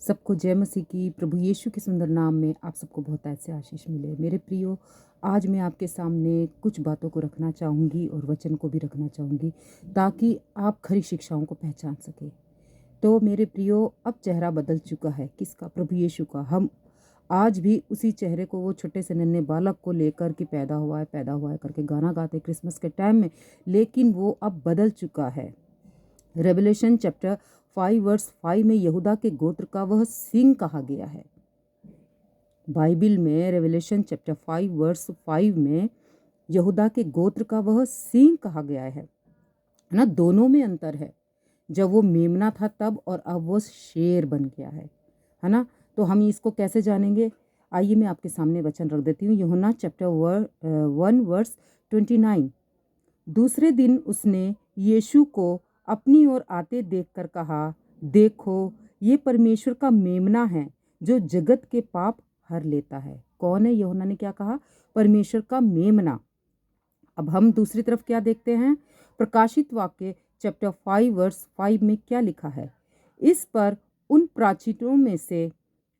सबको जय मसीह की। प्रभु यीशु के सुंदर नाम में आप सबको बहुत ऐसे आशीष मिले। मेरे प्रियो, आज मैं आपके सामने कुछ बातों को रखना चाहूँगी और वचन को भी रखना चाहूँगी ताकि आप खरी शिक्षाओं को पहचान सके। तो मेरे प्रियो, अब चेहरा बदल चुका है। किसका? प्रभु यीशु का। हम आज भी उसी चेहरे को, वो छोटे से नन्हे बालक को लेकर कि पैदा हुआ है करके गाना गाते क्रिसमस के टाइम में, लेकिन वो अब बदल चुका है। रेवलेशन चैप्टर 5 वर्स 5 में यहूदा के गोत्र का वह सिंह कहा गया है। बाइबल में रेवलेशन चैप्टर 5 वर्स 5 में यहूदा के गोत्र का वह सिंह कहा गया है ना। दोनों में अंतर है। जब वो मेमना था तब, और अब वो शेर बन गया है ना। तो हम इसको कैसे जानेंगे? आइए मैं आपके सामने वचन रख देती हूँ। यूहन्ना चैप्टर 1 वर्स 29। दूसरे दिन उसने यीशु को अपनी ओर आते देखकर कहा, देखो, ये परमेश्वर का मेमना है जो जगत के पाप हर लेता है। कौन है? यूहन्ना ने क्या कहा? परमेश्वर का मेमना। अब हम दूसरी तरफ क्या देखते हैं? प्रकाशित वाक्य चैप्टर 5 वर्स 5 में क्या लिखा है? इस पर उन प्राचीनों में से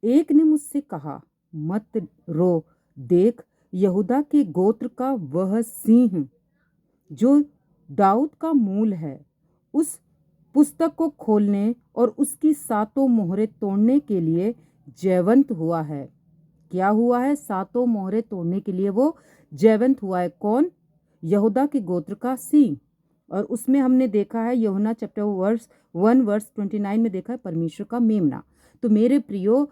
एक ने मुझसे कहा, मत रो, देख, यहूदा के गोत्र का वह सिंह जो दाऊद का मूल है, उस पुस्तक को खोलने और उसकी 7 मोहरें तोड़ने के लिए जयवंत हुआ है। क्या हुआ है? 7 मोहरें तोड़ने के लिए वो जयवंत हुआ है। कौन? यहूदा के गोत्र का सिंह। और उसमें हमने देखा है यूहन्ना चैप्टर 1 वर्स 29 में देखा है परमेश्वर का मेमना। तो मेरे प्रियो,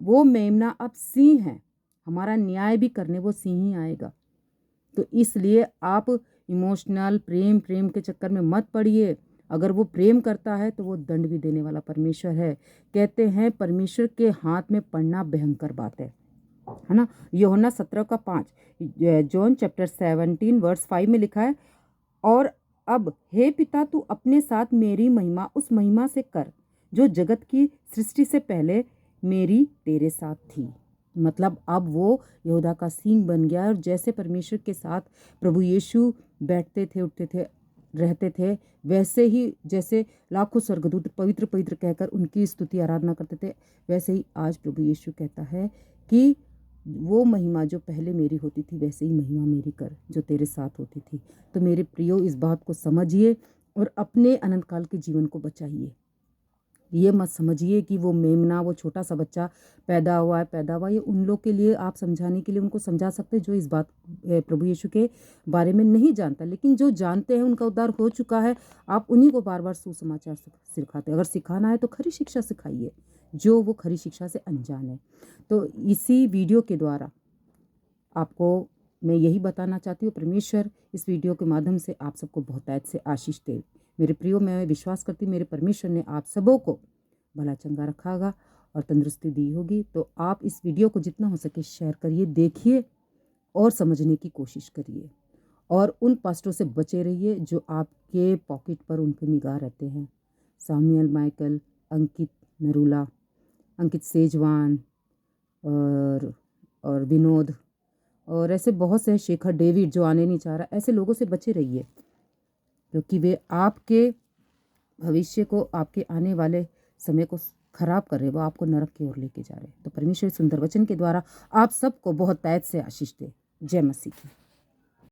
वो मेमना अब सिंह है। हमारा न्याय भी करने वो सिंह ही आएगा। तो इसलिए आप इमोशनल प्रेम के चक्कर में मत पड़िए। अगर वो प्रेम करता है तो वो दंड भी देने वाला परमेश्वर है। कहते हैं परमेश्वर के हाथ में पड़ना भयंकर बात है ना। यूहन्ना 17:5, जॉन चैप्टर 17 वर्स 5 में लिखा है, और अब हे पिता, तू अपने साथ मेरी महिमा उस महिमा से कर जो जगत की सृष्टि से पहले मेरी तेरे साथ थी। मतलब अब वो यहूदा का सिंह बन गया। और जैसे परमेश्वर के साथ प्रभु यीशु बैठते थे, उठते थे, रहते थे, वैसे ही जैसे लाखों स्वर्गदूत पवित्र पवित्र कहकर उनकी स्तुति आराधना करते थे, वैसे ही आज प्रभु यीशु कहता है कि वो महिमा जो पहले मेरी होती थी वैसे ही महिमा मेरी कर जो तेरे साथ होती थी। तो मेरे प्रियो, इस बात को समझिए और अपने अनंत काल के जीवन को बचाइए। ये मत समझिए कि वो मेमना, वो छोटा सा बच्चा पैदा हुआ है, ये उन लोग के लिए आप समझाने के लिए उनको समझा सकते हैं जो इस बात प्रभु यीशु के बारे में नहीं जानता। लेकिन जो जानते हैं, उनका उद्धार हो चुका है, आप उन्हीं को बार बार सुसमाचार सिखाते हैं। अगर सिखाना है तो खरी शिक्षा सिखाइए, जो वो खरी शिक्षा से अनजान है। तो इसी वीडियो के द्वारा आपको मैं यही बताना चाहती हूँ, परमेश्वर इस वीडियो के माध्यम से आप सबको बहुतायत से आशीष दे। मेरे प्रियो, मैं विश्वास करती हूँ मेरे परमेश्वर ने आप सबों को भला चंगा रखा होगा और तंदुरुस्ती दी होगी। तो आप इस वीडियो को जितना हो सके शेयर करिए, देखिए और समझने की कोशिश करिए। और उन पास्टरों से बचे रहिए जो आपके पॉकेट पर उनकी निगाह रहते हैं। सामुएल माइकल, अंकित नरूला, अंकित सेजवान और विनोद, और ऐसे बहुत से, शेखर डेविड जो आने नहीं चाह रहा, ऐसे लोगों से बचे रहिए क्योंकि वे आपके भविष्य को, आपके आने वाले समय को खराब कर रहे, वो आपको नरक की ओर लेके जा रहे। तो परमेश्वर सुंदर वचन के द्वारा आप सबको बहुत तैत से आशीष दे। जय मसीह की।